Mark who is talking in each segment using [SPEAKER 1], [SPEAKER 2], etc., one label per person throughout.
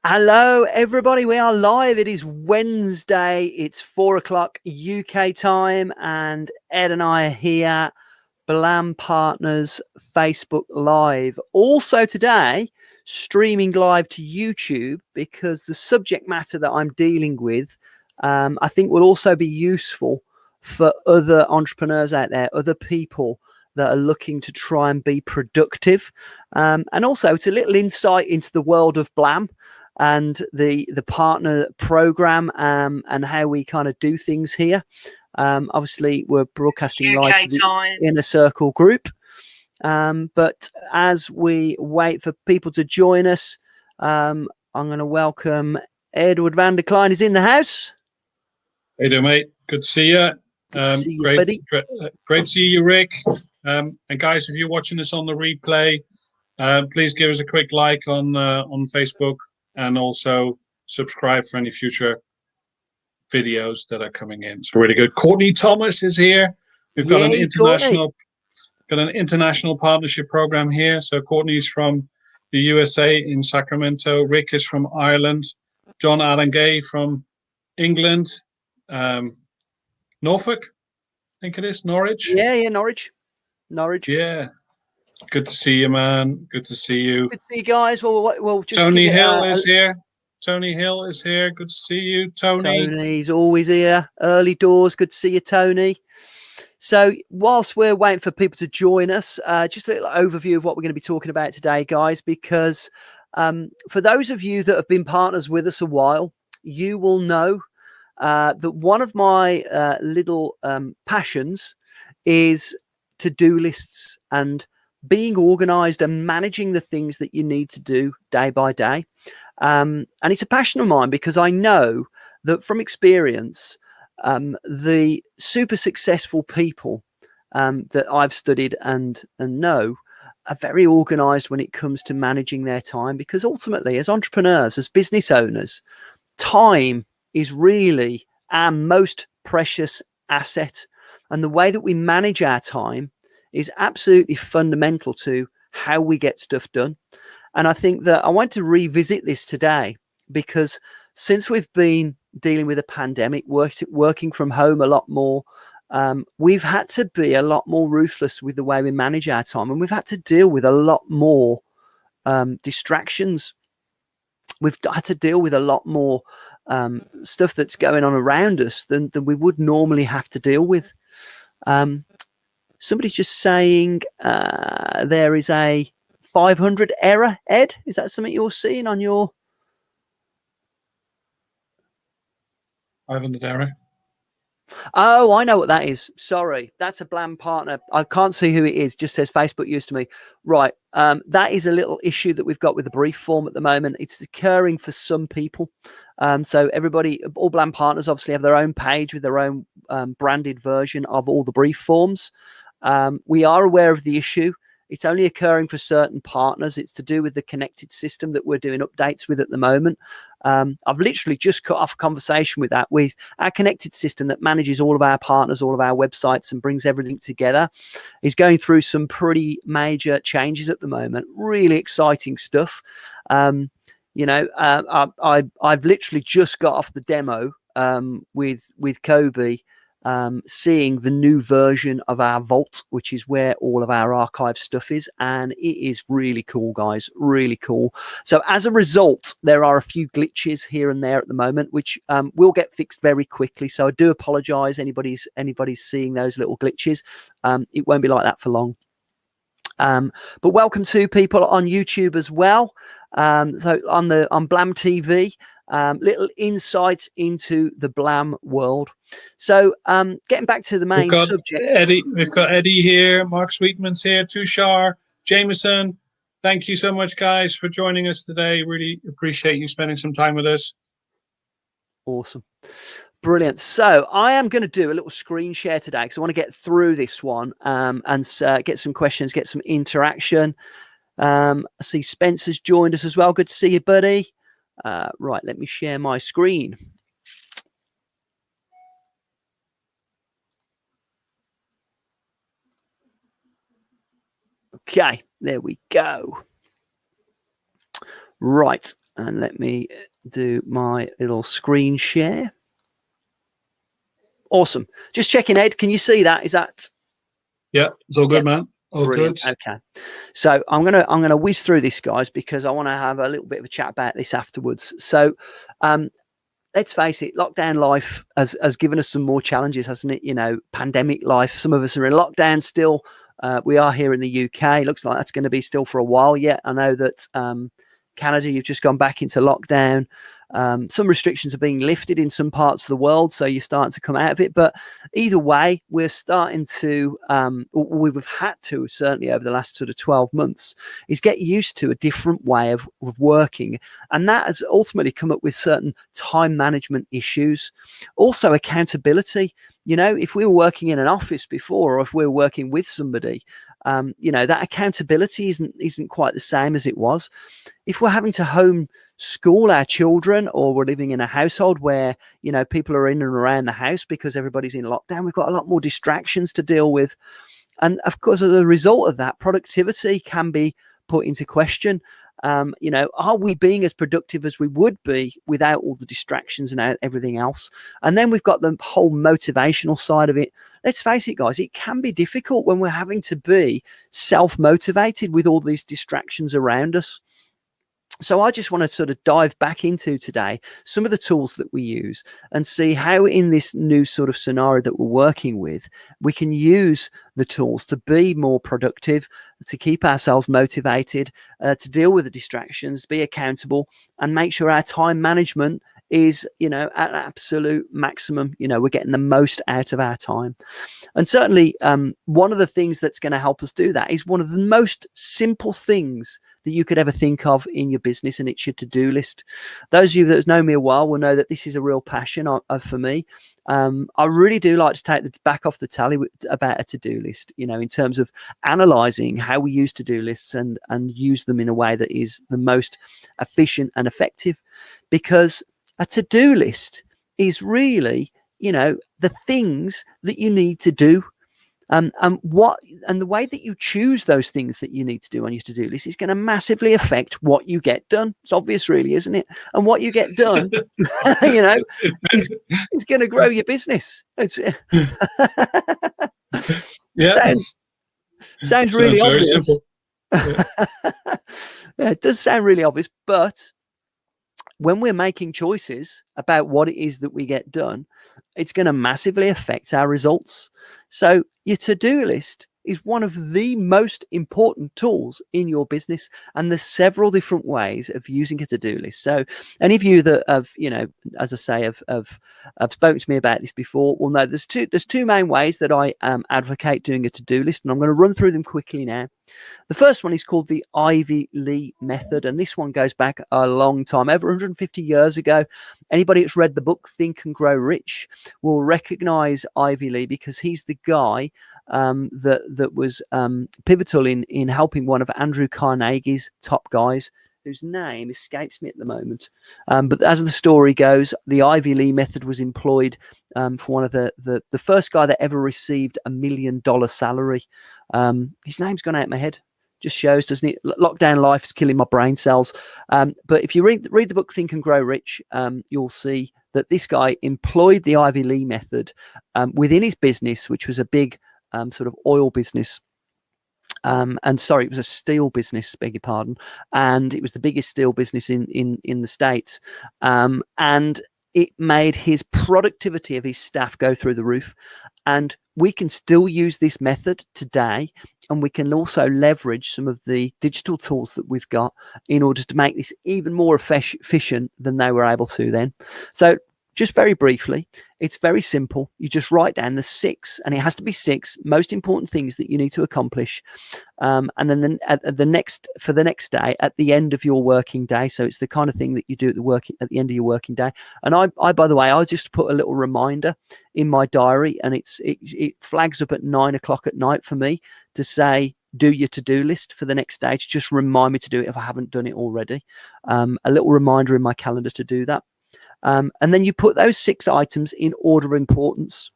[SPEAKER 1] Hello, everybody. We are live. It is Wednesday. It's 4:00 UK time, and Ed and I are here. Blam Partners Facebook Live. Also today, streaming live to YouTube because the subject matter that I'm dealing with, I think, will also be useful for other entrepreneurs out there, other people that are looking to try and be productive. And also, it's a little insight into the world of Blam and the partner program, and how we kind of do things here. Obviously, we're broadcasting live to the Inner Circle group. But as we wait for people to join us, I'm going to welcome Edward van der Kleijn is in the house.
[SPEAKER 2] Hey there, mate. Good to see you.
[SPEAKER 1] See you, buddy.
[SPEAKER 2] Great to see you, Rick. And guys, if you're watching this on the replay, please give us a quick like on Facebook, and also subscribe for any future videos that are coming in. So really good. Courtney Thomas is here. We've got an international partnership program here. So Courtney's from the USA in Sacramento. Rick is from Ireland. John Allen Gay from England. Norfolk, I think it is. Norwich.
[SPEAKER 1] Yeah, Norwich.
[SPEAKER 2] Yeah. Good to see you, man. Good to see you.
[SPEAKER 1] Good to see you guys. Well, just
[SPEAKER 2] Tony Hill is here. Tony Hill is here. Good to see you, Tony.
[SPEAKER 1] Tony's always here. Early doors. Good to see you, Tony. So whilst we're waiting for people to join us, just a little overview of what we're going to be talking about today, guys, because for those of you that have been partners with us a while, you will know that one of my little passions is to-do lists and being organized and managing the things that you need to do day by day. And it's a passion of mine because I know that from experience, the super successful people that I've studied and know are very organized when it comes to managing their time, because ultimately, as entrepreneurs, as business owners, time is really our most precious asset. And the way that we manage our time is absolutely fundamental to how we get stuff done. And I think that I want to revisit this today because since we've been dealing with a pandemic, working from home a lot more, we've had to be a lot more ruthless with the way we manage our time, and we've had to deal with a lot more distractions. We've had to deal with a lot more stuff that's going on around us than we would normally have to deal with. Somebody's just saying there is a 500 error, Ed. Is that something you're seeing on your
[SPEAKER 2] 500 error?
[SPEAKER 1] Oh, I know what that is. Sorry, that's a Blam partner. I can't see who it is. Just says Facebook used to me. Right. That is a little issue that we've got with the brief form at the moment. It's occurring for some people. So everybody, all Blam partners obviously have their own page with their own branded version of all the brief forms. We are aware of the issue. It's only occurring for certain partners. It's to do with the connected system that we're doing updates with at the moment. I've literally just cut off a conversation with that, with our connected system that manages all of our partners, all of our websites, and brings everything together. Is going through some pretty major changes at the moment. Really exciting stuff. I've literally just got off the demo with Kobe. Seeing the new version of our vault, which is where all of our archive stuff is, and it is really cool, guys, really cool. So as a result, there are a few glitches here and there at the moment, which will get fixed very quickly. So I do apologize anybody's seeing those little glitches. It won't be like that for long. But welcome to people on YouTube as well. So on Blam TV, little insights into the Blam world. So getting back to the main subject.
[SPEAKER 2] We've got Eddie here, Mark Sweetman's here, Tushar, Jameson. Thank you so much, guys, for joining us today. Really appreciate you spending some time with us.
[SPEAKER 1] Awesome. Brilliant. So I am going to do a little screen share today because I want to get through this one and get some questions, get some interaction. I see Spencer's joined us as well. Good to see you, buddy. Right, let me share my screen. Okay, there we go. Right, and let me do my little screen share. Awesome. Just checking, Ed. Can you see that? Is that?
[SPEAKER 2] Yeah, it's all good, man. All
[SPEAKER 1] Brilliant.
[SPEAKER 2] good.
[SPEAKER 1] Okay. So I'm gonna whiz through this, guys, because I want to have a little bit of a chat about this afterwards. So let's face it, lockdown life has given us some more challenges, hasn't it? You know, pandemic life. Some of us are in lockdown still. We are here in the UK. Looks like that's going to be still for a while yet. I know that Canada, you've just gone back into lockdown. Some restrictions are being lifted in some parts of the world, so you're starting to come out of it. But either way, we're starting to, we've had to, certainly over the last sort of 12 months, is get used to a different way of working. And that has ultimately come up with certain time management issues. Also, accountability. You know, if we were working in an office before, or if we were working with somebody, you know, that accountability isn't quite the same as it was. If we're having to home school our children, or we're living in a household where, you know, people are in and around the house because everybody's in lockdown, we've got a lot more distractions to deal with. And of course, as a result of that, productivity can be put into question. You know, are we being as productive as we would be without all the distractions and everything else? And then we've got the whole motivational side of it. Let's face it, guys, it can be difficult when we're having to be self-motivated with all these distractions around us. So I just want to sort of dive back into today some of the tools that we use and see how in this new sort of scenario that we're working with, we can use the tools to be more productive, to keep ourselves motivated, to deal with the distractions, be accountable, and make sure our time management is, you know, at absolute maximum. You know, we're getting the most out of our time. And certainly one of the things that's going to help us do that is one of the most simple things that you could ever think of in your business, and it's your to-do list. Those of you that know me a while will know that this is a real passion for me. I really do like to take the back off the tally about a to-do list, you know, in terms of analyzing how we use to-do lists and use them in a way that is the most efficient and effective. Because a to-do list is really, you know, the things that you need to do. And the way that you choose those things that you need to do on your to-do list is going to massively affect what you get done. It's obvious, really, isn't it? And what you get done, you know, is going to grow your business. It's
[SPEAKER 2] yeah,
[SPEAKER 1] sounds really
[SPEAKER 2] very
[SPEAKER 1] obvious.
[SPEAKER 2] simple.
[SPEAKER 1] Yeah. Yeah, it does sound really obvious, but when we're making choices about what it is that we get done, it's going to massively affect our results. So your to-do list is one of the most important tools in your business, and there's several different ways of using a to-do list. So any of you that have, you know, as I say, have spoken to me about this before will know there's two main ways that I advocate doing a to-do list, and I'm going to run through them quickly now. The first one is called the Ivy Lee method, and this one goes back a long time, over 150 years ago. Anybody that's read the book Think and Grow Rich will recognize Ivy Lee, because he's the guy that was pivotal in helping one of Andrew Carnegie's top guys, whose name escapes me at the moment. But as the story goes, the Ivy Lee method was employed for one of the first guy that ever received $1 million salary. His name's gone out of my head. Just shows, doesn't it? Lockdown life is killing my brain cells. But if you read the book Think and Grow Rich, you'll see that this guy employed the Ivy Lee method within his business, which was a big sort of oil business. And sorry, it was a steel business, beg your pardon. And it was the biggest steel business in the States. And it made his productivity of his staff go through the roof. And we can still use this method today, and we can also leverage some of the digital tools that we've got in order to make this even more efficient than they were able to then. So just very briefly, it's very simple. You just write down the 6, and it has to be 6 most important things that you need to accomplish. And then for the next day, at the end of your working day. So it's the kind of thing that you do at the end of your working day. And I by the way, I just put a little reminder in my diary, and it flags up at 9 o'clock at night for me to say, do your to-do list for the next day, to just remind me to do it if I haven't done it already. A little reminder in my calendar to do that. And then you put those 6 items in order of importance.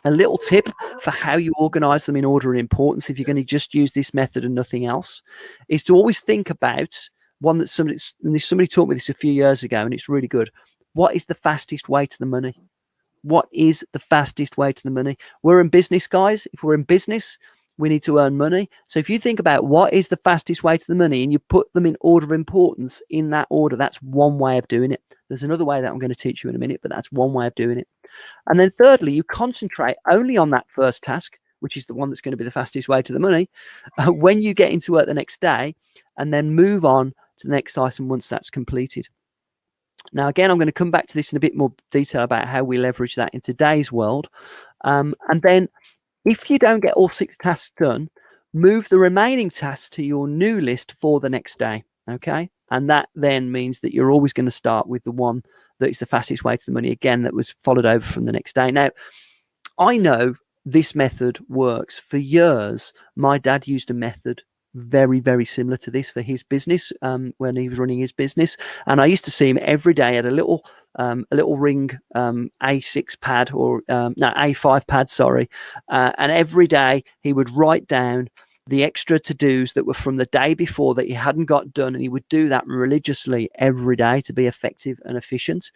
[SPEAKER 1] A little tip for how you organize them in order of importance, if you're going to just use this method and nothing else, is to always think about one that somebody taught me this a few years ago, and it's really good. What is the fastest way to the money? What is the fastest way to the money? We're in business, guys. If we're in business, we need to earn money. So if you think about what is the fastest way to the money and you put them in order of importance in that order, that's one way of doing it. There's another way that I'm going to teach you in a minute, but that's one way of doing it. And then thirdly, you concentrate only on that first task, which is the one that's going to be the fastest way to the money, when you get into work the next day, and then move on to the next item once that's completed. Now, again, I'm going to come back to this in a bit more detail about how we leverage that in today's world. And then if you don't get all 6 tasks done, move the remaining tasks to your new list for the next day. Okay. And that then means that you're always going to start with the one that is the fastest way to the money, again, that was followed over from the next day. Now, I know this method works. For years, my dad used a method very, very similar to this for his business when he was running his business. And I used to see him every day at a little ring A6 pad or A5 pad, sorry. And every day he would write down the extra to-dos that were from the day before that he hadn't got done, and he would do that religiously every day to be effective and efficient.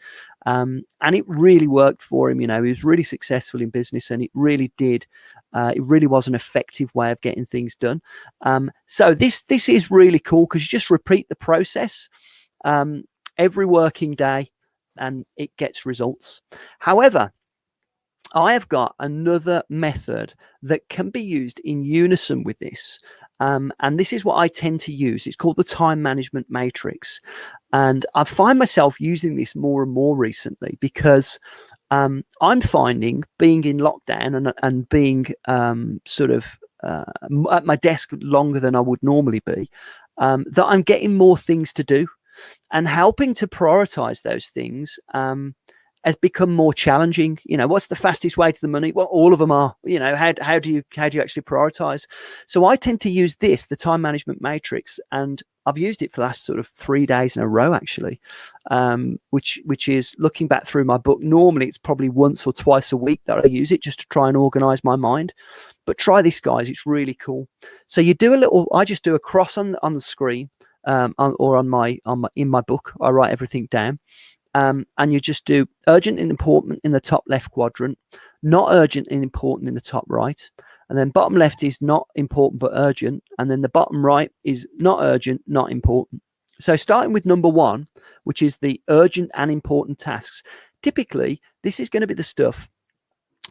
[SPEAKER 1] And it really worked for him. He was really successful in business, and it really did. It really was an effective way of getting things done. So this is really cool because you just repeat the process every working day, and it gets results. However, I have got another method that can be used in unison with this. And this is what I tend to use. It's called the time management matrix. And I find myself using this more and more recently because I'm finding, being in lockdown and being at my desk longer than I would normally be, that I'm getting more things to do, and helping to prioritize those things has become more challenging. What's the fastest way to the money? Well, all of them are. How do you actually prioritize? So I tend to use the time management matrix, and I've used it for the last sort of 3 days in a row, actually, which is, looking back through my book, normally it's probably once or twice a week that I use it just to try and organize my mind. But try this, guys. It's really cool. So you do I just do a cross on the screen, or in my book. I write everything down. And you just do urgent and important in the top left quadrant, not urgent and important in the top right. And then bottom left is not important but urgent. And then the bottom right is not urgent, not important. So starting with number 1, which is the urgent and important tasks. Typically, this is going to be the stuff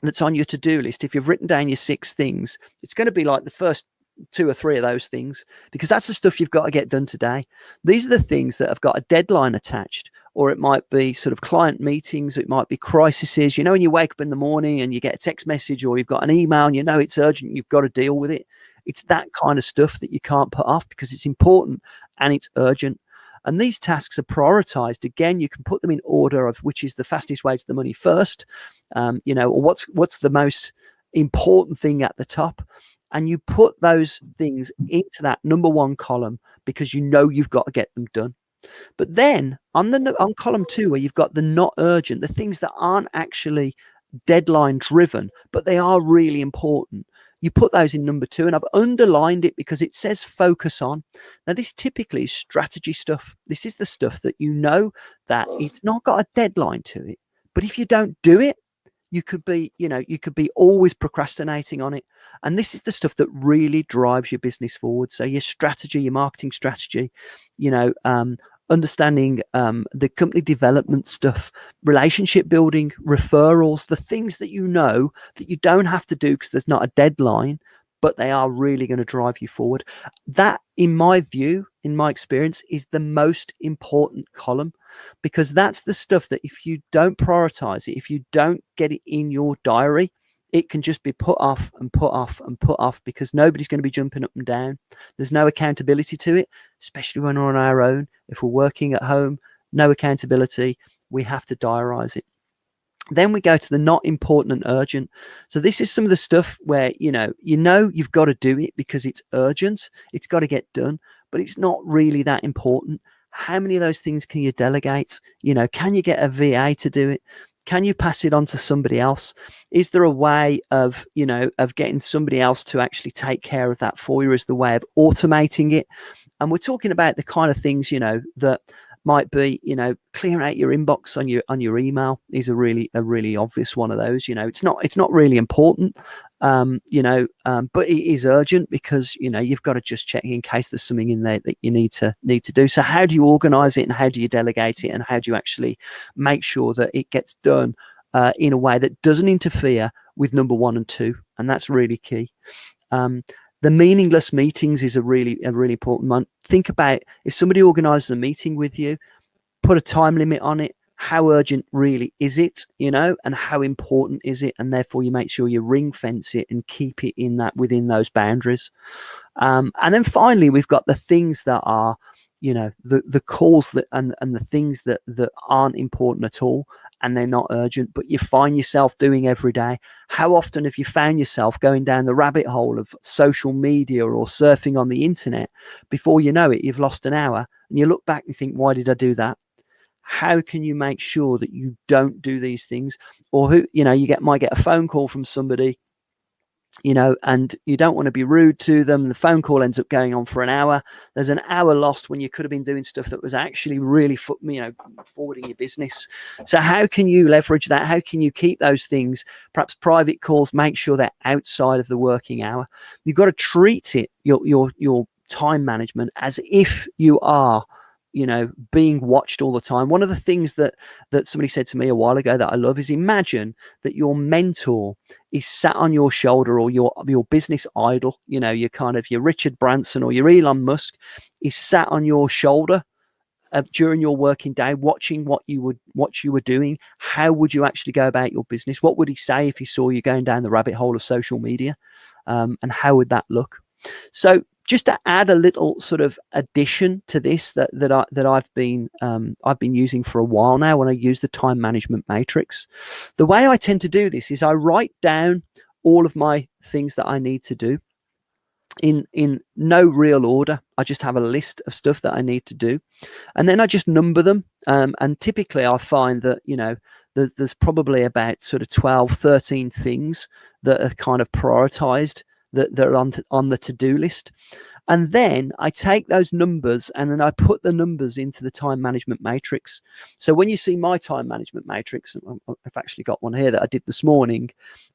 [SPEAKER 1] that's on your to-do list. If you've written down your 6 things, it's going to be like the first 2 or 3 of those things, because that's the stuff you've got to get done today. These are the things that have got a deadline attached, or it might be sort of client meetings, or it might be crises. When you wake up in the morning and you get a text message, or you've got an email and it's urgent, you've got to deal with it. It's that kind of stuff that you can't put off because it's important and it's urgent. And these tasks are prioritized. Again, you can put them in order of which is the fastest way to the money first, or what's the most important thing at the top. And you put those things into that number 1 column because you've got to get them done. But then on column 2, where you've got the not urgent, the things that aren't actually deadline driven, but they are really important, you put those in number 2. And I've underlined it because it says focus on. Now, this typically is strategy stuff. This is the stuff that that it's not got a deadline to it. But if you don't do it, you could be always procrastinating on it. And this is the stuff that really drives your business forward. So your strategy, your marketing strategy, understanding the company development stuff, relationship building, referrals, the things that that you don't have to do because there's not a deadline, but they are really going to drive you forward. That, in my view, in my experience, is the most important column, because that's the stuff that if you don't prioritize it, if you don't get it in your diary, it can just be put off and put off and put off, because nobody's going to be jumping up and down. There's no accountability to it, especially when we're on our own. If we're working at home, no accountability. We have to diarize it. Then we go to the not important and urgent. So this is some of the stuff where, you've got to do it because it's urgent. It's got to get done, but it's not really that important. How many of those things can you delegate? Can you get a VA to do it? Can you pass it on to somebody else? Is there a way of getting somebody else to actually take care of that for you? Is the way of automating it? And we're talking about the kind of things, you know, that might be, you know, clearing out your inbox on your email is a really obvious one of those. You know, it's not really important, you know, but it is urgent because, you know, you've got to just check in case there's something in there that you need to do. So how do you organize it, and how do you delegate it, and how do you actually make sure that it gets done in a way that doesn't interfere with number 1 and 2? And that's really key. The meaningless meetings is a really important one. Think about, if somebody organizes a meeting with you, put a time limit on it. How urgent really is it, you know, and how important is it? And therefore you make sure you ring fence it and keep it within those boundaries. And then finally, we've got the things that are, you know, the calls that and the things that aren't important at all, and they're not urgent, but you find yourself doing every day. How often have you found yourself going down the rabbit hole of social media or surfing on the internet? Before you know it, you've lost an hour, and you look back and think, why did I do that? How can you make sure that you don't do these things? Or who, you know, might get a phone call from somebody, you know, and you don't want to be rude to them. The phone call ends up going on for an hour. There's an hour lost when you could have been doing stuff that was actually really, you know, forwarding your business. So how can you leverage that? How can you keep those things, perhaps private calls, make sure they're outside of the working hour? You've got to treat it, your time management, as if you are, you know, being watched all the time. One of the things that somebody said to me a while ago that I love is, imagine that your mentor is sat on your shoulder, or your business idol, you know, your Richard Branson or your Elon Musk is sat on your shoulder during your working day, watching what you were doing. How would you actually go about your business? What would he say if he saw you going down the rabbit hole of social media? And how would that look? So just to add a little sort of addition to this that I've been using for a while now, when I use the time management matrix, the way I tend to do this is I write down all of my things that I need to do in no real order. I just have a list of stuff that I need to do, and then I just number them. And typically I find that, you know, there's probably about sort of 12, 13 things that are kind of prioritized that are on the to-do list. And then I take those numbers and then I put the numbers into the time management matrix. So when you see my time management matrix, I've actually got one here that I did this morning.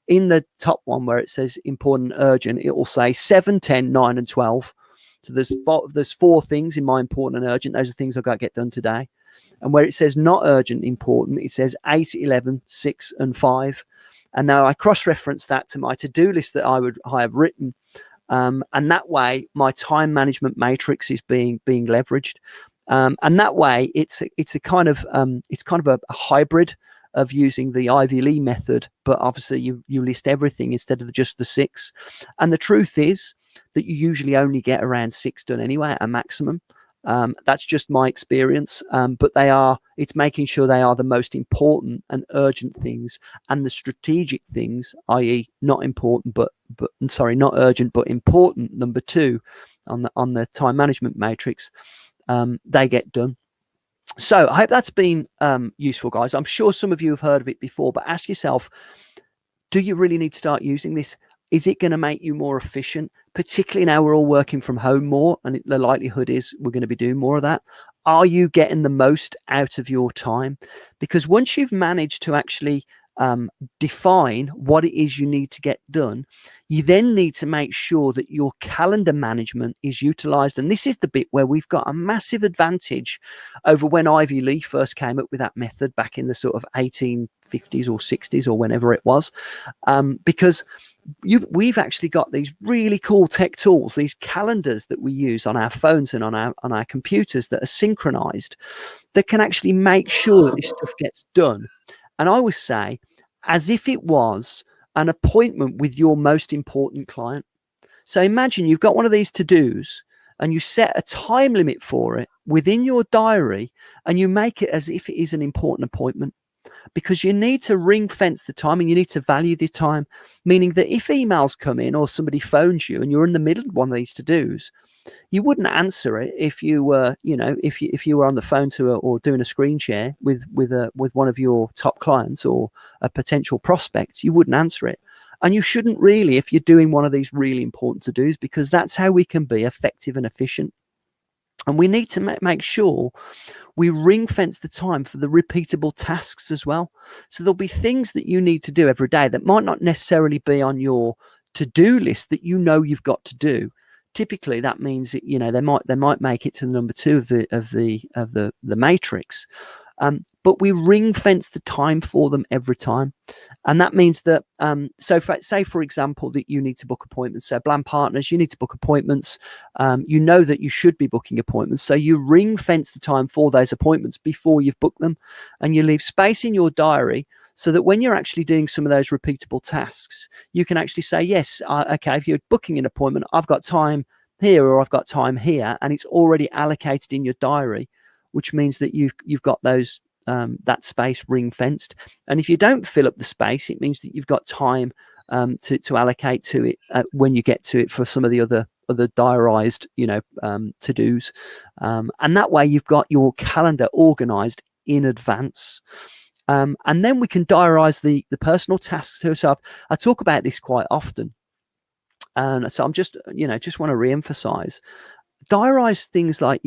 [SPEAKER 1] In the top one where it says important, urgent, it will say 7, 10, 9, and 12. So there's 4 things in my important and urgent. Those are things I've got to get done today. And where it says not urgent, important, it says 8, 11, 6, and 5. And now I cross-reference that to my to-do list that I have written. And that way my time management matrix is being leveraged. And that way it's a kind of a hybrid of using the Ivy Lee method, but obviously you list everything instead of just the 6. And the truth is that you usually only get around 6 done anyway at a maximum. That's just my experience, but it's making sure they are the most important and urgent things, and the strategic things, i.e. not urgent but important, number 2 on the time management matrix, they get done. So I hope that's been useful, guys. I'm sure some of you have heard of it before, but ask yourself, do you really need to start using this? Is it going to make you more efficient, particularly now we're all working from home more, and the likelihood is we're going to be doing more of that? Are you getting the most out of your time? Because once you've managed to actually define what it is you need to get done, you then need to make sure that your calendar management is utilized. And this is the bit where we've got a massive advantage over when Ivy Lee first came up with that method back in the sort of 1850s or 60s or whenever it was, because we've actually got these really cool tech tools, these calendars that we use on our phones and on our computers that are synchronized, that can actually make sure that this stuff gets done. And I would say, as if it was an appointment with your most important client. So imagine you've got one of these to-dos and you set a time limit for it within your diary, and you make it as if it is an important appointment, because you need to ring fence the time and you need to value the time, meaning that if emails come in or somebody phones you and you're in the middle of one of these to-dos, you wouldn't answer it if you were, you know, if you were on the phone to or doing a screen share with one of your top clients or a potential prospect. You wouldn't answer it, and you shouldn't really if you're doing one of these really important to-dos, because that's how we can be effective and efficient. And we need to make sure we ring fence the time for the repeatable tasks as well. So there'll be things that you need to do every day that might not necessarily be on your to-do list that you know you've got to do. Typically, that means that, they might make it to the number 2 of the matrix. But we ring fence the time for them every time. And that means that, say, for example, that you need to book appointments. So Blam Partners, you need to book appointments. You know that you should be booking appointments. So you ring fence the time for those appointments before you've booked them. And you leave space in your diary so that when you're actually doing some of those repeatable tasks, you can actually say, yes, okay, if you're booking an appointment, I've got time here or I've got time here, and it's already allocated in your diary, which means that you've got those that space ring fenced. And if you don't fill up the space, it means that you've got time to allocate to it when you get to it for some of the other diarized to dos, and that way you've got your calendar organized in advance. And then we can diarize the personal tasks too. So I talk about this quite often, and so I'm just want to re-emphasize, diarize things like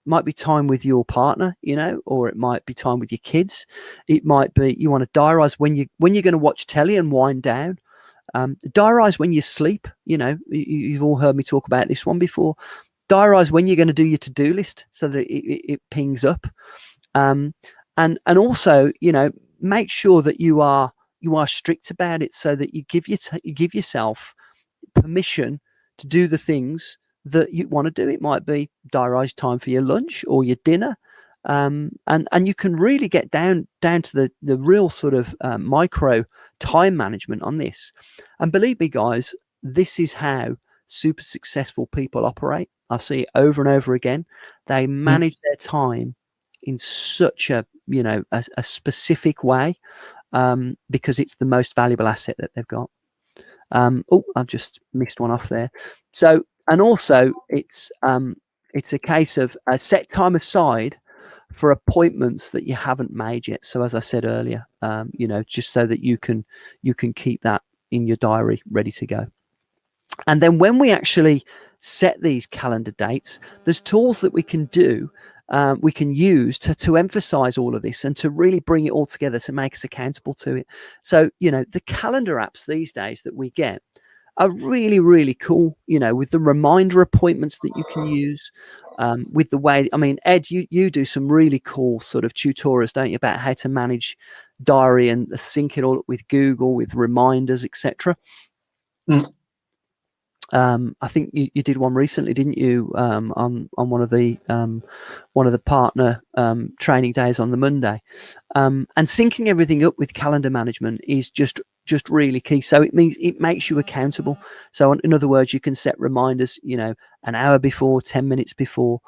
[SPEAKER 1] might be time with your partner, or it might be time with your kids. It might be you want to diarize when you're going to watch telly and wind down. Diarize when you sleep. You've all heard me talk about this one before. Diarize when you're going to do your to-do list so that it pings up. And also, make sure that you are strict about it, so that you give yourself permission to do the things that you want to do. It might be diarised time for your lunch or your dinner, and you can really get down to the real sort of micro time management on this. And believe me, guys, this is how super successful people operate. I see it over and over again. They manage their time in such a specific way, because it's the most valuable asset that they've got. I've just missed one off there. So, and also it's a case of set time aside for appointments that you haven't made yet. So as I said earlier, just so that you can keep that in your diary ready to go. And then when we actually set these calendar dates, there's tools that we can do. We can use to emphasize all of this and to really bring it all together to make us accountable to it. So, the calendar apps these days that we get are really, really cool, with the reminder appointments that you can use, with the way, Ed, you do some really cool sort of tutorials, don't you, about how to manage diary and sync it all up with Google, with reminders, etc. I think you did one recently, didn't you? On one of the partner training days on the Monday, and syncing everything up with calendar management is just really key. So it makes you accountable. So in other words, you can set reminders, an hour before, 10 minutes before.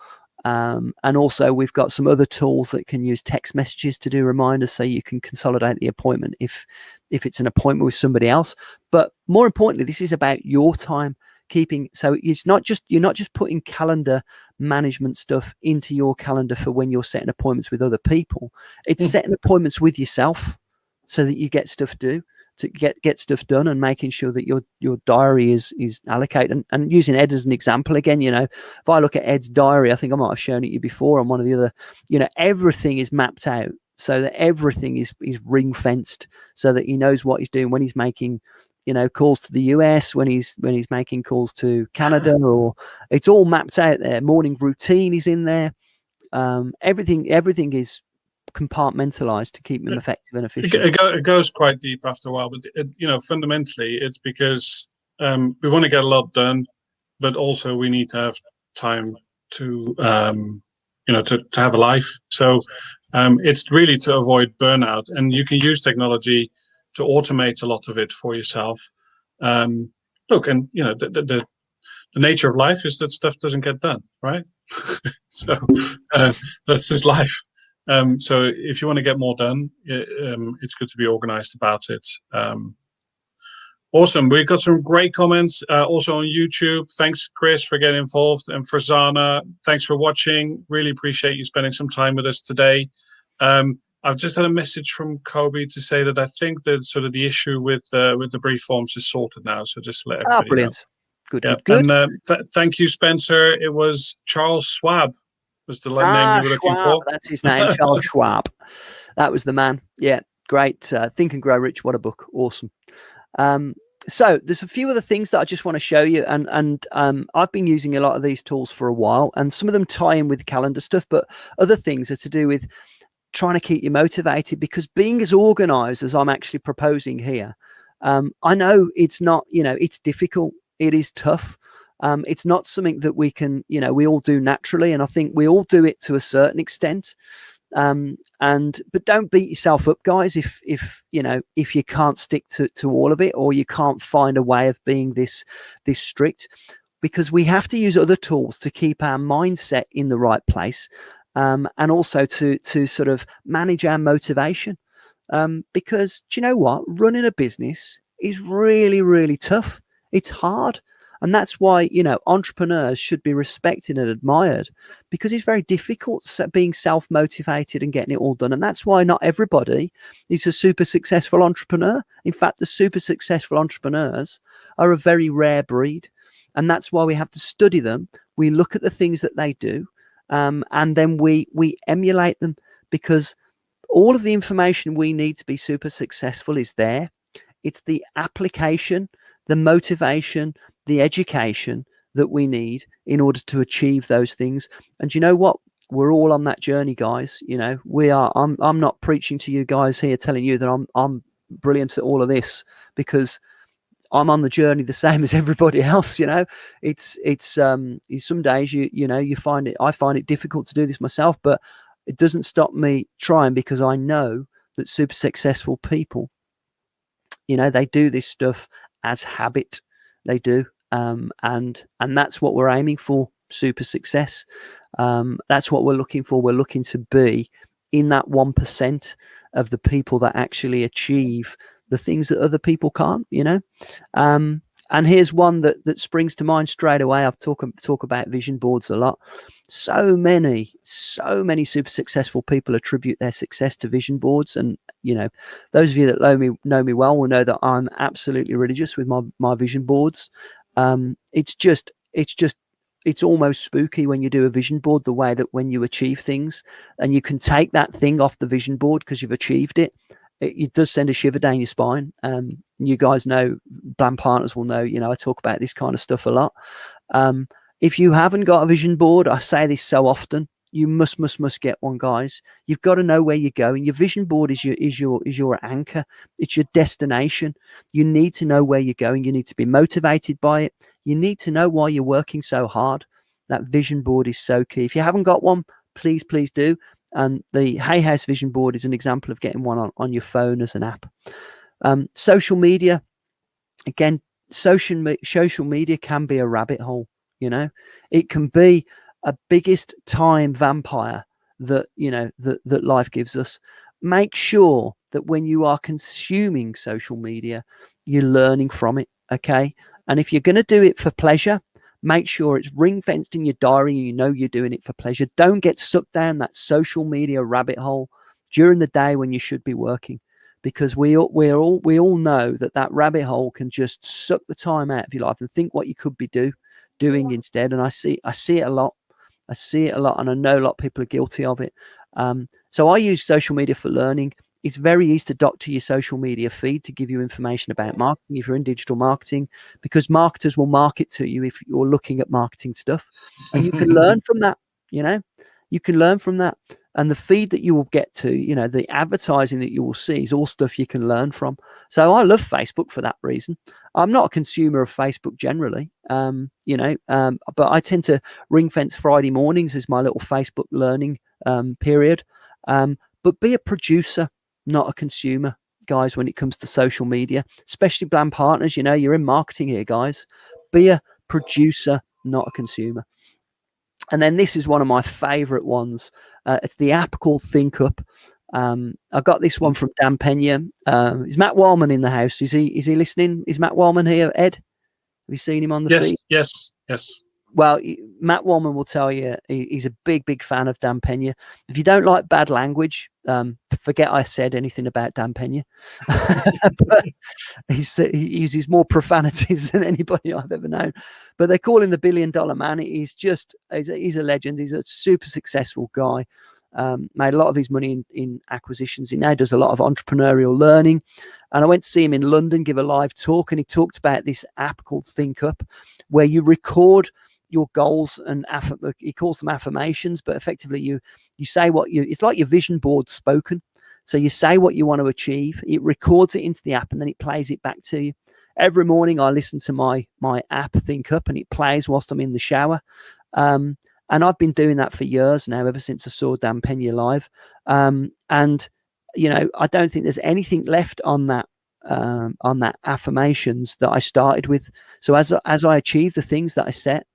[SPEAKER 1] And also we've got some other tools that can use text messages to do reminders, so you can consolidate the appointment if it's an appointment with somebody else. But more importantly, this is about your time keeping. So you're not just putting calendar management stuff into your calendar for when you're setting appointments with other people. It's setting appointments with yourself so that you get stuff to get stuff done, and making sure that your diary is allocated. And using Ed as an example again, if I look at Ed's diary, I think I might have shown it you before on one of the other, everything is mapped out so that everything is ring fenced, so that he knows what he's doing when he's making calls to the US, when he's making calls to Canada, or it's all mapped out there. Morning routine is in there. Everything is compartmentalized to keep them effective and efficient.
[SPEAKER 2] It goes quite deep after a while, but fundamentally it's because we want to get a lot done, but also we need to have time to to have a life. So it's really to avoid burnout, and you can use technology to automate a lot of it for yourself. Look, and the nature of life is that stuff doesn't get done, right? So that's just life. So if you want to get more done, it's good to be organized about it. Awesome. We've got some great comments also on YouTube. Thanks, Chris, for getting involved. And for Zana, thanks for watching. Really appreciate you spending some time with us today. I've just had a message from Kobe to say that I think that sort of the issue with the brief forms is sorted now. So just to let everybody know.
[SPEAKER 1] Good,
[SPEAKER 2] Yeah,
[SPEAKER 1] good, good.
[SPEAKER 2] and thank you, Spencer. It was Charles Schwab was the name you were looking
[SPEAKER 1] Schwab,
[SPEAKER 2] for.
[SPEAKER 1] that's his name, Charles Schwab. That was the man. Yeah, great. Think and Grow Rich. What a book. Awesome. So there's a few other things that I just want to show you, and I've been using a lot of these tools for a while, and some of them tie in with calendar stuff, but other things are to do with trying to keep you motivated, because being as organized as I'm actually proposing here, I know it's not, it's difficult. It is tough. It's not something that we can, we all do naturally, and I think we all do it to a certain extent. But don't beat yourself up, guys, if you can't stick to all of it, or you can't find a way of being this strict, because we have to use other tools to keep our mindset in the right place, and also to sort of manage our motivation, because do you know what, running a business is really, really tough. It's hard. And that's why, entrepreneurs should be respected and admired, because it's very difficult being self-motivated and getting it all done. And that's why not everybody is a super successful entrepreneur. In fact, the super successful entrepreneurs are a very rare breed. And that's why we have to study them. We look at the things that they do, and then we emulate them, because all of the information we need to be super successful is there. It's the application, the motivation, the education that we need in order to achieve those things. And you know what? We're all on that journey, guys. We are. I'm not preaching to you guys here, telling you that I'm brilliant at all of this, because I'm on the journey the same as everybody else. It's some days you find it. I find it difficult to do this myself, but it doesn't stop me trying, because I know that super successful people, they do this stuff as habit. They do. And that's what we're aiming for, super success. That's what we're looking for. We're looking to be in that 1% of the people that actually achieve the things that other people can't, and here's one that springs to mind straight away. I've talk about vision boards a lot. So many super successful people attribute their success to vision boards. And, those of you that know me well will know that I'm absolutely religious with my vision boards. It's almost spooky when you do a vision board, the way that when you achieve things and you can take that thing off the vision board because you've achieved it, it does send a shiver down your spine. You guys know, Blam Partners will know, I talk about this kind of stuff a lot. If you haven't got a vision board, I say this so often, you must get one, guys. You've got to know where you're going. Your vision board is your anchor. It's your destination. You need to know where you're going. You need to be motivated by it. You need to know why you're working so hard. That vision board is so key. If you haven't got one, please do. And the Hay House vision board is an example of getting one on your phone as an app. Social media, again, social media can be a rabbit hole. It can be a biggest time vampire that that life gives us. Make sure that when you are consuming social media, you're learning from it. Okay, and if you're going to do it for pleasure, make sure it's ring fenced in your diary and you're doing it for pleasure. Don't get sucked down that social media rabbit hole during the day when you should be working, because we all know that rabbit hole can just suck the time out of your life and think what you could be doing instead. And I see it a lot. And I know a lot of people are guilty of it. So I use social media for learning. It's very easy to doctor your social media feed to give you information about marketing if you're in digital marketing, because marketers will market to you if you're looking at marketing stuff, and you can learn from that. You can learn from that, and the feed that you will get to, the advertising that you will see is all stuff you can learn from. So I love Facebook for that reason. I'm not a consumer of Facebook generally, but I tend to ring fence Friday mornings as my little Facebook learning period. But be a producer, not a consumer, guys, when it comes to social media, especially Blam Partners. You're in marketing here, guys. Be a producer, not a consumer. And then this is one of my favorite ones. It's the app called ThinkUp. I got this one from Dan Pena. Is Matt Wallman in the house? Is he listening? Is Matt Wallman here, Ed? Have you seen him on the feed?
[SPEAKER 2] Yes.
[SPEAKER 1] Well, Matt Wallman will tell you he's a big fan of Dan Pena. If you don't like bad language, forget I said anything about Dan Pena. But he uses more profanities than anybody I've ever known. But they call him the $1 billion man. He's a legend. He's a super successful guy. Made a lot of his money in acquisitions. He now does a lot of entrepreneurial learning. And I went to see him in London give a live talk, and he talked about this app called Think Up, where you record your goals, and he calls them affirmations, but effectively you say it's like your vision board spoken. So you say what you want to achieve, it records it into the app, and then it plays it back to you. Every morning I listen to my app Think Up, and it plays whilst I'm in the shower. And I've been doing that for years now, ever since I saw Dan Pena live. And I don't think there's anything left on that affirmations that I started with. So as I achieve the things that I set,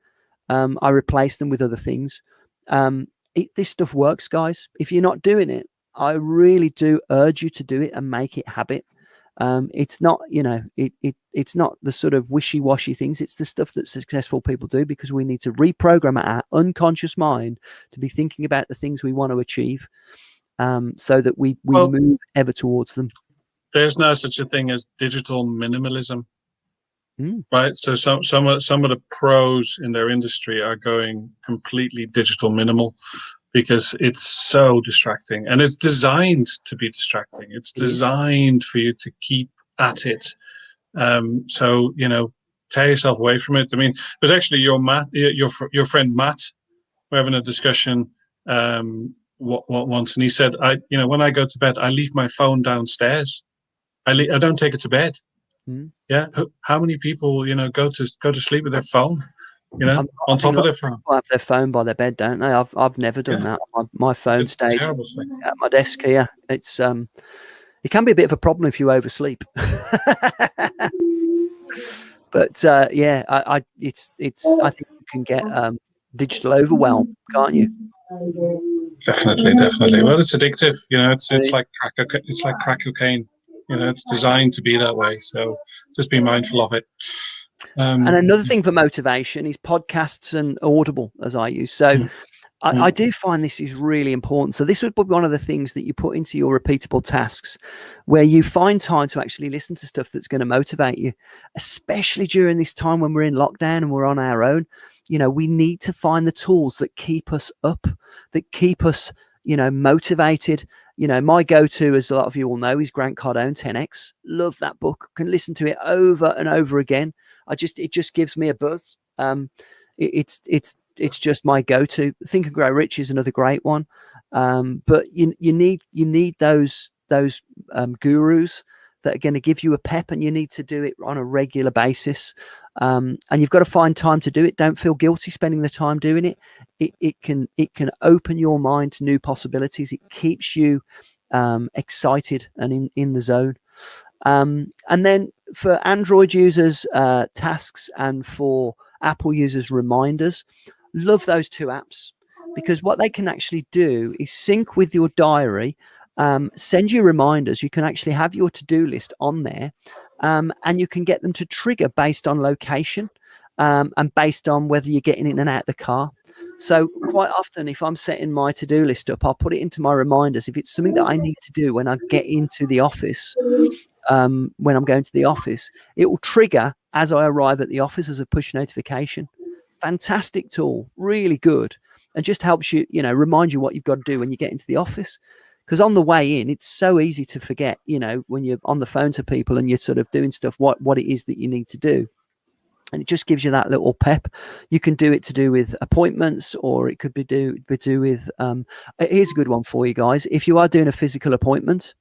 [SPEAKER 1] I replace them with other things. This stuff works, guys. If you're not doing it, I really do urge you to do it and make it habit. It's not, it's not the sort of wishy-washy things. It's the stuff that successful people do, because we need to reprogram our unconscious mind to be thinking about the things we want to achieve, so that we move ever towards them.
[SPEAKER 2] There's no such a thing as digital minimalism. Right, so some of the pros in their industry are going completely digital minimal, because it's so distracting, and it's designed to be distracting. It's designed for you to keep at it. So tear yourself away from it. I mean, there's actually your friend Matt. We're having a discussion once, and he said, when I go to bed, I leave my phone downstairs. I don't take it to bed. Yeah, how many people go to sleep with their phone? On top of their phone.
[SPEAKER 1] People have their phone by their bed, don't they? I've never done that. My phone stays at my desk here. It's it can be a bit of a problem if you oversleep. But I think you can get digital overwhelm, can't you?
[SPEAKER 2] Definitely. Well, it's addictive. It's like crack cocaine. It's designed to be that way. So just be mindful of it.
[SPEAKER 1] And another thing for motivation is podcasts and Audible, as I use. So I do find this is really important. So this would be one of the things that you put into your repeatable tasks, where you find time to actually listen to stuff that's going to motivate you, especially during this time when we're in lockdown and we're on our own. We need to find the tools that keep us up, that keep us, motivated. My go-to, as a lot of you all know, is Grant Cardone, 10X. Love that book. Can listen to it over and over again. It just gives me a buzz. It's just my go-to. Think and Grow Rich is another great one. But you need those gurus that are going to give you a pep, and you need to do it on a regular basis. And you've got to find time to do it. Don't feel guilty spending the time doing it. It can open your mind to new possibilities. It keeps you excited and in the zone. And then for Android users, tasks, and for Apple users, reminders. Love those two apps, because what they can actually do is sync with your diary, send you reminders. You can actually have your to-do list on there, and you can get them to trigger based on location, and based on whether you're getting in and out of the car. So quite often, if I'm setting my to-do list up, I'll put it into my reminders. If it's something that I need to do when I get into the office, when I'm going to the office, it will trigger as I arrive at the office as a push notification. Fantastic tool, really good, and just helps you, remind you what you've got to do when you get into the office. Because on the way in, it's so easy to forget, when you're on the phone to people and you're sort of doing stuff, what it is that you need to do. And it just gives you that little pep. You can do it to do with appointments, or it could be do with, here's a good one for you guys. If you are doing a physical appointment,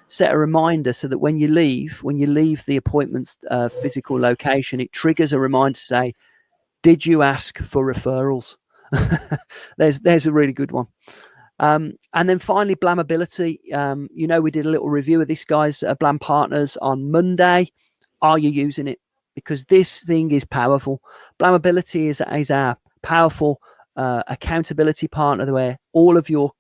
[SPEAKER 1] set a reminder so that when you leave the appointment's physical location, it triggers a reminder to say, did you ask for referrals? There's a really good one. And then finally, Blamability. We did a little review of this, guys, Blam Partners on Monday. Are you using it? Because this thing is powerful. Blamability is our powerful accountability partner, where all of your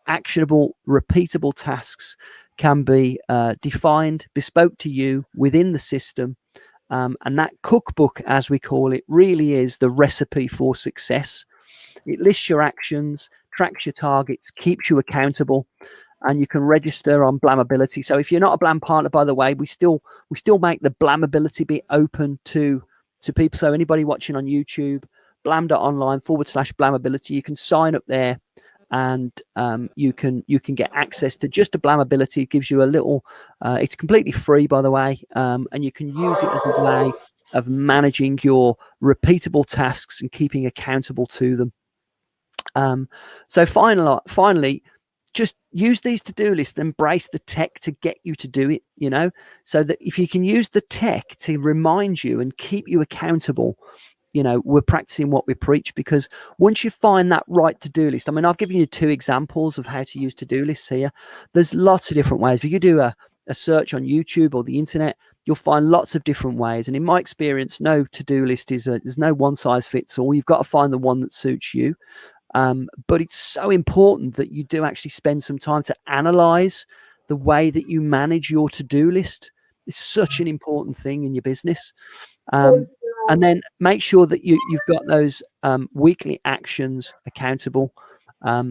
[SPEAKER 1] actionable, repeatable tasks can be defined, bespoke to you within the system, And that cookbook, as we call it, really is the recipe for success. It lists your actions, tracks your targets, keeps you accountable, and you can register on Blamability. So if you're not a Blam partner, by the way, we still make the Blamability bit open to people. So anybody watching on YouTube, blam.online/Blamability, you can sign up there, and you can get access to just a Blamability. It gives you a little, it's completely free, by the way, and you can use it as a way of managing your repeatable tasks and keeping accountable to them. So finally, just use these to-do lists, embrace the tech to get you to do it, so that if you can use the tech to remind you and keep you accountable, we're practicing what we preach. Because once you find that right to-do list, I mean, I've given you 2 examples of how to use to-do lists here. There's lots of different ways. If you do a search on YouTube or the internet, you'll find lots of different ways. And in my experience, no to-do list there's no one size fits all. You've got to find the one that suits you. But it's so important that you do actually spend some time to analyze the way that you manage your to-do list. It's such an important thing in your business. And then make sure that you've got those weekly actions accountable,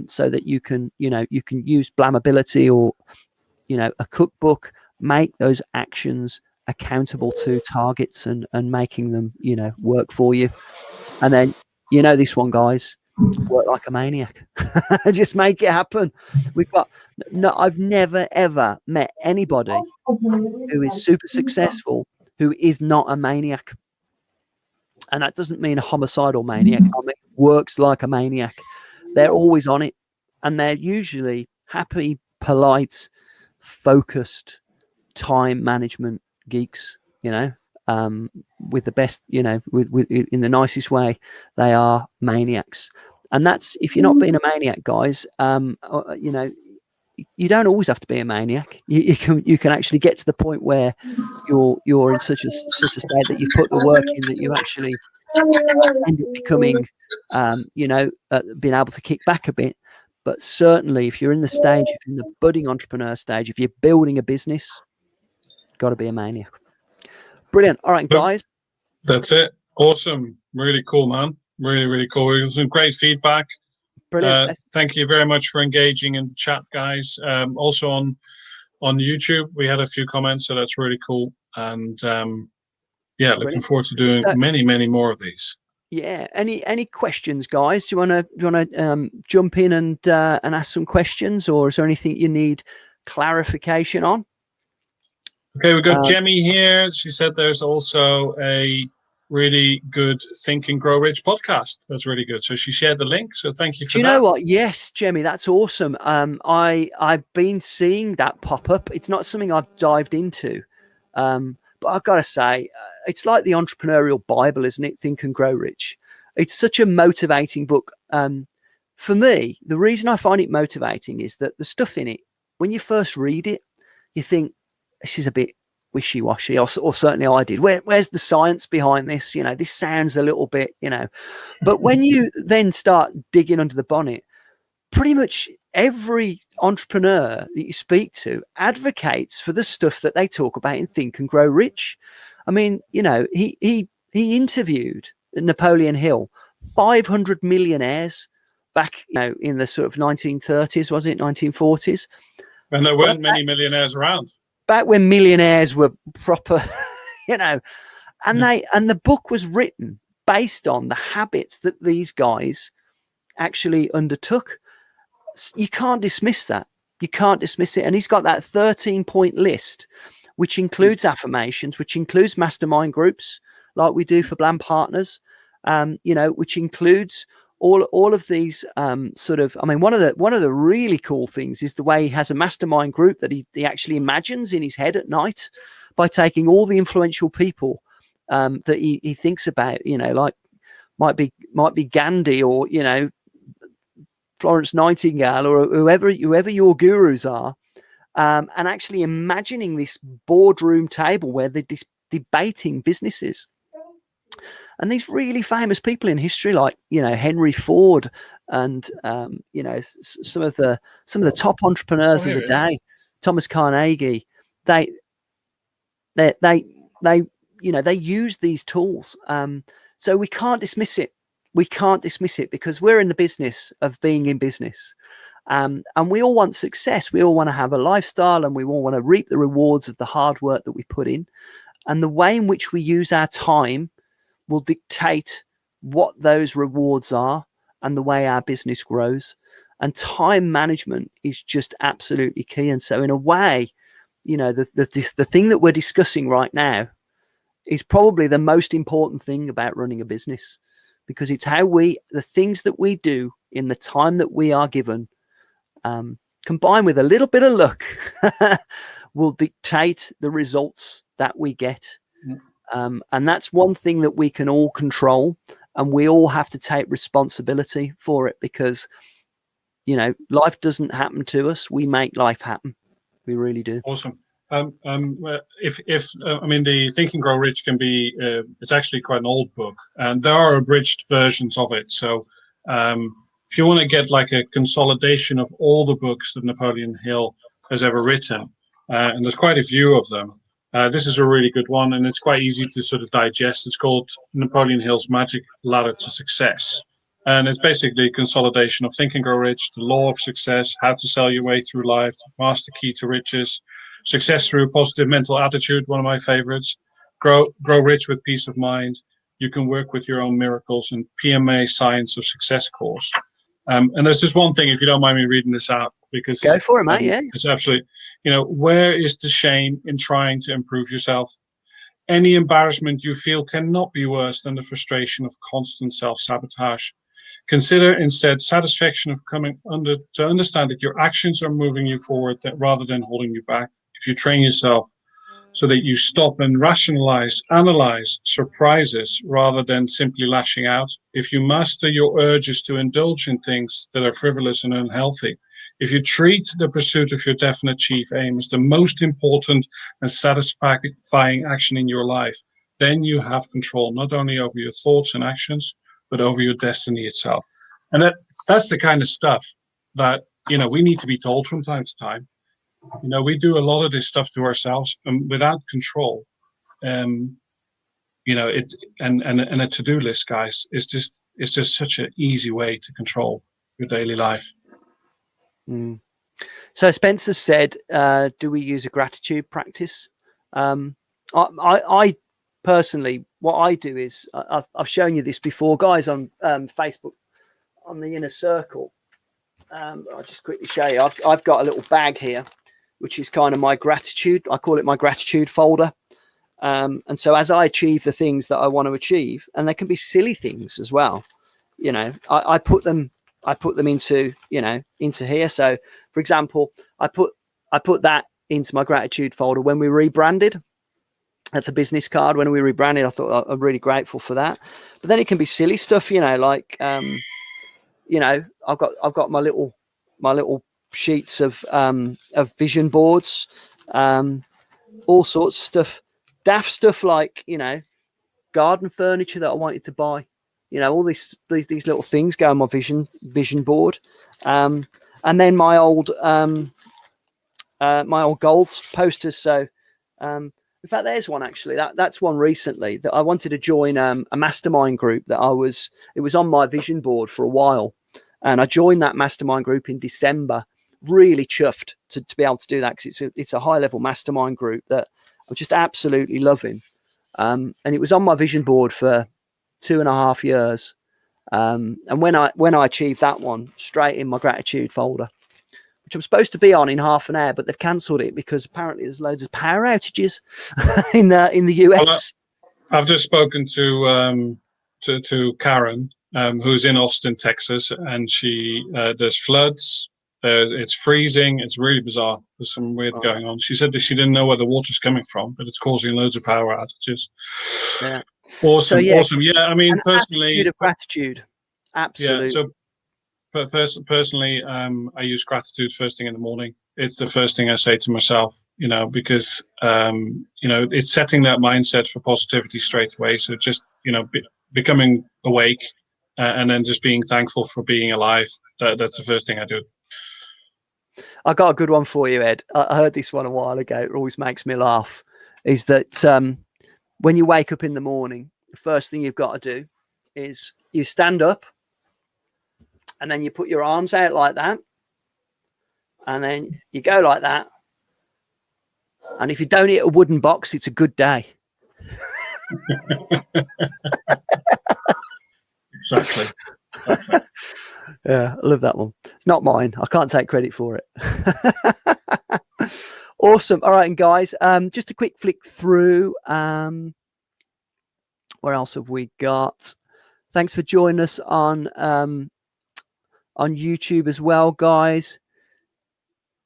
[SPEAKER 1] so that you can use Blamability or a cookbook, make those actions accountable to targets and making them work for you. And then this one, guys, work like a maniac. Just make it happen. I've never ever met anybody who is super successful who is not a maniac. And that doesn't mean a homicidal maniac. I mean, works like a maniac. They're always on it, and they're usually happy, polite, focused time management geeks, with the best, with in the nicest way. They are maniacs. And that's, if you're not being a maniac, guys, you don't always have to be a maniac. You can actually get to the point where you're in such a state that you put the work in that you actually end up becoming, being able to kick back a bit. But certainly, if you're in the stage, if you're in the budding entrepreneur stage, if you're building a business, got to be a maniac. Brilliant. All right, guys.
[SPEAKER 2] That's it. Awesome. Really cool, man. Really, really cool. It was some great feedback.
[SPEAKER 1] Brilliant.
[SPEAKER 2] Thank you very much for engaging in chat, guys. Also on YouTube, we had a few comments, so that's really cool. And looking forward to doing many more of these.
[SPEAKER 1] Yeah. Any questions, guys? Do you want to jump in and ask some questions, or is there anything you need clarification on?
[SPEAKER 2] Okay, we've got Jemmy here. She said there's also a really good Think and Grow Rich podcast. That's really good. So she shared the link. So thank you for that.
[SPEAKER 1] Do you know what? Yes, Jemmy, that's awesome. I've been seeing that pop up. It's not something I've dived into, but I've got to say, it's like the entrepreneurial Bible, isn't it? Think and Grow Rich. It's such a motivating book. For me, the reason I find it motivating is that the stuff in it, when you first read it, you think, this is a bit wishy-washy, or certainly I did. Where's the science behind this? This sounds a little bit, but when you then start digging under the bonnet, pretty much every entrepreneur that you speak to advocates for the stuff that they talk about in Think and Grow Rich. I mean, he interviewed Napoleon Hill, 500 millionaires back, in the sort of 1930s, was it 1940s?
[SPEAKER 2] And there weren't many millionaires around.
[SPEAKER 1] Back when millionaires were proper, and the book was written based on the habits that these guys actually undertook. You can't dismiss that. You can't dismiss it. And he's got that 13-point list, which includes affirmations, which includes mastermind groups like we do for Blam Partners, which includes all of these sort of, I mean, one of the really cool things is the way he has a mastermind group that he actually imagines in his head at night by taking all the influential people that he thinks about, like might be Gandhi or, Florence Nightingale or whoever your gurus are, and actually imagining this boardroom table where they're debating businesses. And these really famous people in history, like Henry Ford, and some of the top entrepreneurs of the day, Thomas Carnegie, they they use these tools. So we can't dismiss it. We can't dismiss it because we're in the business of being in business. And we all want success. We all want to have a lifestyle, and we all want to reap the rewards of the hard work that we put in. And the way in which we use our time will dictate what those rewards are and the way our business grows. And time management is just absolutely key. And so in a way, the thing that we're discussing right now is probably the most important thing about running a business, because it's how the things that we do in the time that we are given, combined with a little bit of luck, will dictate the results that we get. And that's one thing that we can all control, and we all have to take responsibility for it, because life doesn't happen to us. We make life happen. We really do.
[SPEAKER 2] Awesome. If I mean, the Think and Grow Rich can be, it's actually quite an old book, and there are abridged versions of it. So if you want to get like a consolidation of all the books that Napoleon Hill has ever written, and there's quite a few of them, this is a really good one, and it's quite easy to sort of digest. It's called Napoleon Hill's Magic Ladder to Success. And it's basically a consolidation of Think and Grow Rich, the law of success, how to sell your way through life, master key to riches, success through a positive mental attitude, one of my favorites, grow rich with peace of mind, you can work with your own miracles, and PMA Science of Success course. And there's just one thing, if you don't mind me reading this out, because
[SPEAKER 1] go for it, mate. Yeah,
[SPEAKER 2] it's absolutely, where is the shame in trying to improve yourself? Any embarrassment you feel cannot be worse than the frustration of constant self-sabotage. Consider instead satisfaction of to understand that your actions are moving you forward rather than holding you back. If you train yourself so that you stop and rationalize, analyze surprises rather than simply lashing out. If you master your urges to indulge in things that are frivolous and unhealthy. If you treat the pursuit of your definite chief aim as the most important and satisfying action in your life, then you have control not only over your thoughts and actions, but over your destiny itself. And that's the kind of stuff that, we need to be told from time to time. We do a lot of this stuff to ourselves, and without control, and a to-do list, guys, it's just such an easy way to control your daily life.
[SPEAKER 1] So Spencer said, do we use a gratitude practice? I personally, what I do is, I've shown you this before, guys, on Facebook, on the inner circle. I'll just quickly show you. I've got a little bag here, which is kind of my gratitude. I call it my gratitude folder. And so as I achieve the things that I want to achieve, and they can be silly things as well, I put them into, into here. So for example, I put that into my gratitude folder when we rebranded. That's a business card. When we rebranded, I thought I'm really grateful for that. But then it can be silly stuff, like, I've got my little sheets of vision boards, all sorts of stuff, daft stuff like, garden furniture that I wanted to buy, all these little things go on my vision board. And then my old goals posters. So, in fact, there's one actually. That's one recently that I wanted to join a mastermind group that it was on my vision board for a while, and I joined that mastermind group in December. Really chuffed to be able to do that, because it's a high level mastermind group that I'm just absolutely loving. And it was on my vision board for 2.5 years. And when I achieved that one, straight in my gratitude folder, which I'm supposed to be on in half an hour, but they've cancelled it because apparently there's loads of power outages in the US.
[SPEAKER 2] Well, I've just spoken to Karen, who's in Austin, Texas, and there's floods. It's freezing. It's really bizarre. There's some weird going on. She said that she didn't know where the water's coming from, but it's causing loads of power outages.
[SPEAKER 1] Yeah.
[SPEAKER 2] Awesome.
[SPEAKER 1] So,
[SPEAKER 2] awesome. Yeah. I mean, personally,
[SPEAKER 1] attitude of gratitude. Absolutely.
[SPEAKER 2] Yeah. So, personally, I use gratitude first thing in the morning. It's the first thing I say to myself, because, it's setting that mindset for positivity straight away. So just, becoming awake and then just being thankful for being alive. That's the first thing I do.
[SPEAKER 1] I got a good one for you, Ed. I heard this one a while ago. It always makes me laugh. Is that when you wake up in the morning, the first thing you've got to do is you stand up, and then you put your arms out like that, and then you go like that. And if you don't hit a wooden box, it's a good day.
[SPEAKER 2] Exactly.
[SPEAKER 1] Yeah, I love that one. It's not mine. I can't take credit for it. Awesome. All right, and guys, just a quick flick through. Where else have we got? Thanks for joining us on YouTube as well, guys.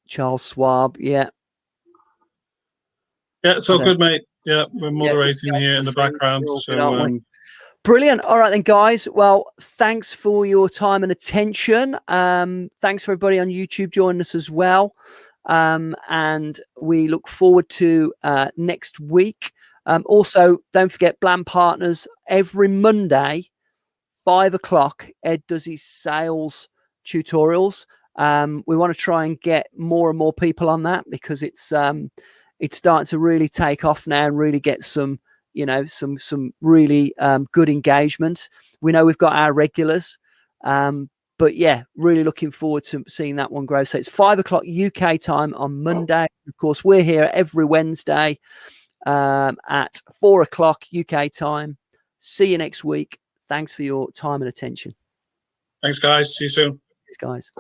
[SPEAKER 1] Charles Schwab, yeah.
[SPEAKER 2] Yeah, it's all good, mate. Yeah, we're moderating here in the background. So
[SPEAKER 1] brilliant. All right then, guys. Well, thanks for your time and attention. Thanks for everybody on YouTube joining us as well. And we look forward to next week. Also, don't forget Blam Partners every Monday, 5 o'clock. Ed does his sales tutorials. We want to try and get more and more people on that, because it's starting to really take off now and really get some, some really good engagement. We know we've got our regulars, but yeah, really looking forward to seeing that one grow. So it's 5 o'clock UK time on Monday. Of course, we're here every Wednesday at 4 o'clock UK time. See you next week. Thanks for your time and attention.
[SPEAKER 2] Thanks, guys. See you soon.
[SPEAKER 1] Thanks, guys.